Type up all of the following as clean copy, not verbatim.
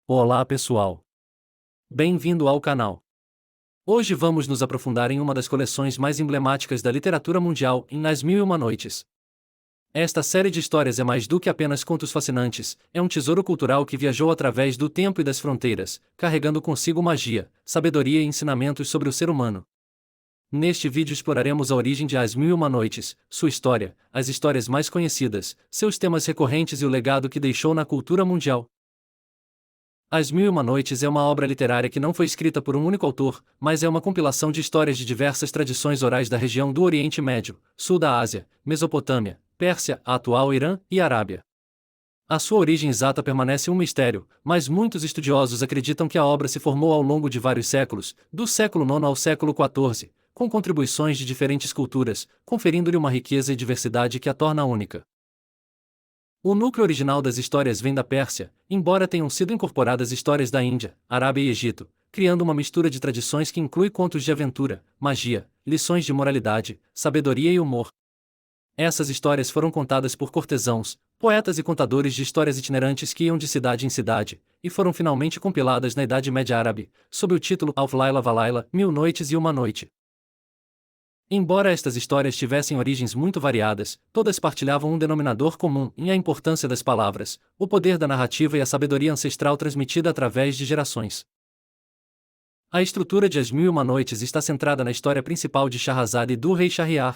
Olá pessoal! Bem-vindo ao canal. Hoje vamos nos aprofundar em uma das coleções mais emblemáticas da literatura mundial, em As Mil e Uma Noites. Esta série de histórias é mais do que apenas contos fascinantes, é um tesouro cultural que viajou através do tempo e das fronteiras, carregando consigo magia, sabedoria e ensinamentos sobre o ser humano. Neste vídeo exploraremos a origem de As Mil e Uma Noites, sua história, as histórias mais conhecidas, seus temas recorrentes e o legado que deixou na cultura mundial. As Mil e Uma Noites é uma obra literária que não foi escrita por um único autor, mas é uma compilação de histórias de diversas tradições orais da região do Oriente Médio, sul da Ásia, Mesopotâmia, Pérsia, a atual Irã e Arábia. A sua origem exata permanece um mistério, mas muitos estudiosos acreditam que a obra se formou ao longo de vários séculos, do século IX ao século XIV, com contribuições de diferentes culturas, conferindo-lhe uma riqueza e diversidade que a torna única. O núcleo original das histórias vem da Pérsia, embora tenham sido incorporadas histórias da Índia, Arábia e Egito, criando uma mistura de tradições que inclui contos de aventura, magia, lições de moralidade, sabedoria e humor. Essas histórias foram contadas por cortesãos, poetas e contadores de histórias itinerantes que iam de cidade em cidade, e foram finalmente compiladas na Idade Média Árabe, sob o título Alf Laila Valaila, Mil Noites e Uma Noite. Embora estas histórias tivessem origens muito variadas, todas partilhavam um denominador comum, e a importância das palavras, o poder da narrativa e a sabedoria ancestral transmitida através de gerações. A estrutura de As Mil e Uma Noites está centrada na história principal de Shahrazad e do rei Shahriar.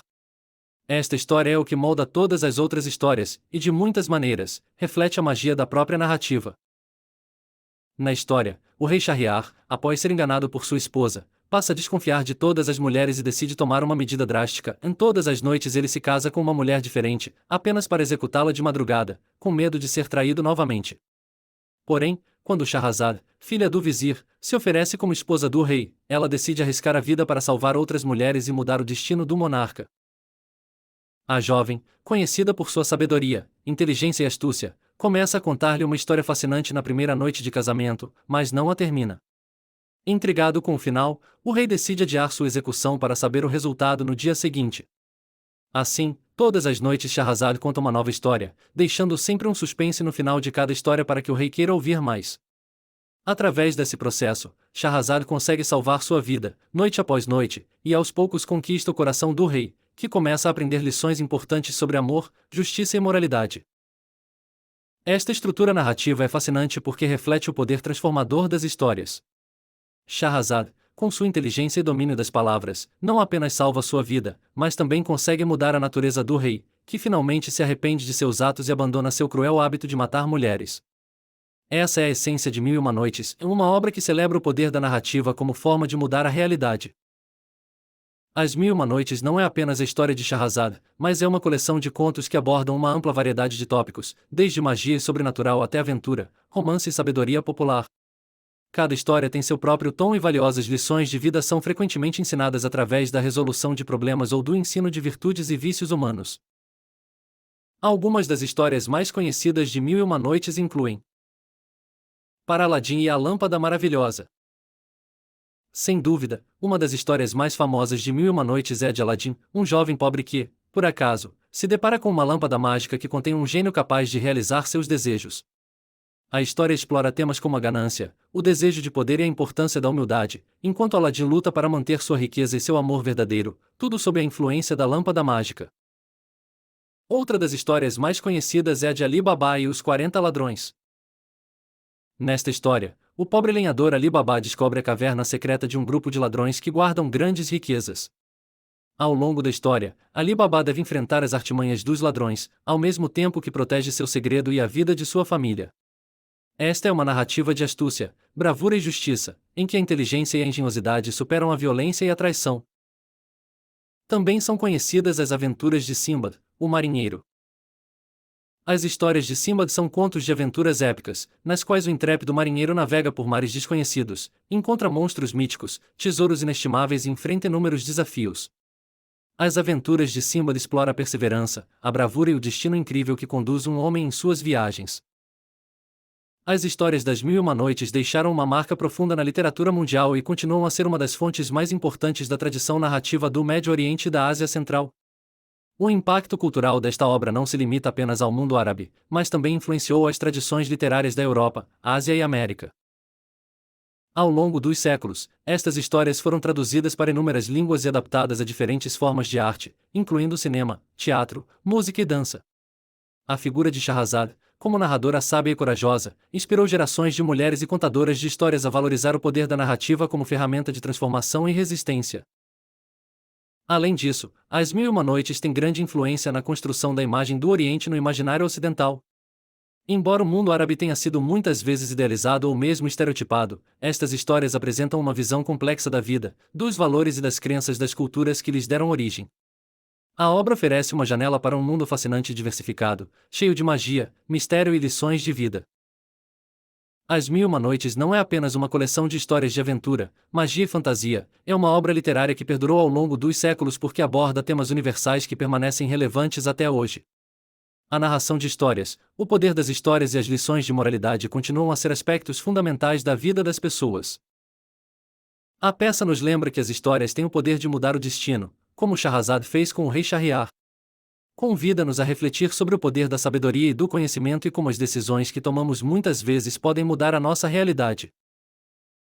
Esta história é o que molda todas as outras histórias, e de muitas maneiras, reflete a magia da própria narrativa. Na história, o rei Shahriar, após ser enganado por sua esposa, passa a desconfiar de todas as mulheres e decide tomar uma medida drástica. Em todas as noites ele se casa com uma mulher diferente, apenas para executá-la de madrugada, com medo de ser traído novamente. Porém, quando Shahrazad, filha do vizir, se oferece como esposa do rei, ela decide arriscar a vida para salvar outras mulheres e mudar o destino do monarca. A jovem, conhecida por sua sabedoria, inteligência e astúcia, começa a contar-lhe uma história fascinante na primeira noite de casamento, mas não a termina. Intrigado com o final, o rei decide adiar sua execução para saber o resultado no dia seguinte. Assim, todas as noites Shahrazad conta uma nova história, deixando sempre um suspense no final de cada história para que o rei queira ouvir mais. Através desse processo, Shahrazad consegue salvar sua vida, noite após noite, e aos poucos conquista o coração do rei, que começa a aprender lições importantes sobre amor, justiça e moralidade. Esta estrutura narrativa é fascinante porque reflete o poder transformador das histórias. Shahrazad, com sua inteligência e domínio das palavras, não apenas salva sua vida, mas também consegue mudar a natureza do rei, que finalmente se arrepende de seus atos e abandona seu cruel hábito de matar mulheres. Essa é a essência de Mil e Uma Noites, uma obra que celebra o poder da narrativa como forma de mudar a realidade. As Mil e Uma Noites não é apenas a história de Shahrazad, mas é uma coleção de contos que abordam uma ampla variedade de tópicos, desde magia e sobrenatural até aventura, romance e sabedoria popular. Cada história tem seu próprio tom e valiosas lições de vida são frequentemente ensinadas através da resolução de problemas ou do ensino de virtudes e vícios humanos. Algumas das histórias mais conhecidas de Mil e Uma Noites incluem Para Aladim e a Lâmpada Maravilhosa. Sem dúvida, uma das histórias mais famosas de Mil e Uma Noites é a de Aladim, um jovem pobre que, por acaso, se depara com uma lâmpada mágica que contém um gênio capaz de realizar seus desejos. A história explora temas como a ganância, o desejo de poder e a importância da humildade, enquanto Aladim luta para manter sua riqueza e seu amor verdadeiro, tudo sob a influência da lâmpada mágica. Outra das histórias mais conhecidas é a de Ali Baba e os 40 Ladrões. Nesta história, o pobre lenhador Ali Baba descobre a caverna secreta de um grupo de ladrões que guardam grandes riquezas. Ao longo da história, Ali Baba deve enfrentar as artimanhas dos ladrões, ao mesmo tempo que protege seu segredo e a vida de sua família. Esta é uma narrativa de astúcia, bravura e justiça, em que a inteligência e a engenhosidade superam a violência e a traição. Também são conhecidas as aventuras de Sinbad, o marinheiro. As histórias de Sinbad são contos de aventuras épicas, nas quais o intrépido marinheiro navega por mares desconhecidos, encontra monstros míticos, tesouros inestimáveis e enfrenta inúmeros desafios. As aventuras de Sinbad exploram a perseverança, a bravura e o destino incrível que conduz um homem em suas viagens. As histórias das Mil e Uma Noites deixaram uma marca profunda na literatura mundial e continuam a ser uma das fontes mais importantes da tradição narrativa do Médio Oriente e da Ásia Central. O impacto cultural desta obra não se limita apenas ao mundo árabe, mas também influenciou as tradições literárias da Europa, Ásia e América. Ao longo dos séculos, estas histórias foram traduzidas para inúmeras línguas e adaptadas a diferentes formas de arte, incluindo cinema, teatro, música e dança. A figura de Shahrazad, como narradora sábia e corajosa, inspirou gerações de mulheres e contadoras de histórias a valorizar o poder da narrativa como ferramenta de transformação e resistência. Além disso, As Mil e Uma Noites tem grande influência na construção da imagem do Oriente no imaginário ocidental. Embora o mundo árabe tenha sido muitas vezes idealizado ou mesmo estereotipado, estas histórias apresentam uma visão complexa da vida, dos valores e das crenças das culturas que lhes deram origem. A obra oferece uma janela para um mundo fascinante e diversificado, cheio de magia, mistério e lições de vida. As Mil e Uma Noites não é apenas uma coleção de histórias de aventura, magia e fantasia, é uma obra literária que perdurou ao longo dos séculos porque aborda temas universais que permanecem relevantes até hoje. A narração de histórias, o poder das histórias e as lições de moralidade continuam a ser aspectos fundamentais da vida das pessoas. A peça nos lembra que as histórias têm o poder de mudar o destino, como Shahrazad fez com o rei Shahriar. Convida-nos a refletir sobre o poder da sabedoria e do conhecimento e como as decisões que tomamos muitas vezes podem mudar a nossa realidade.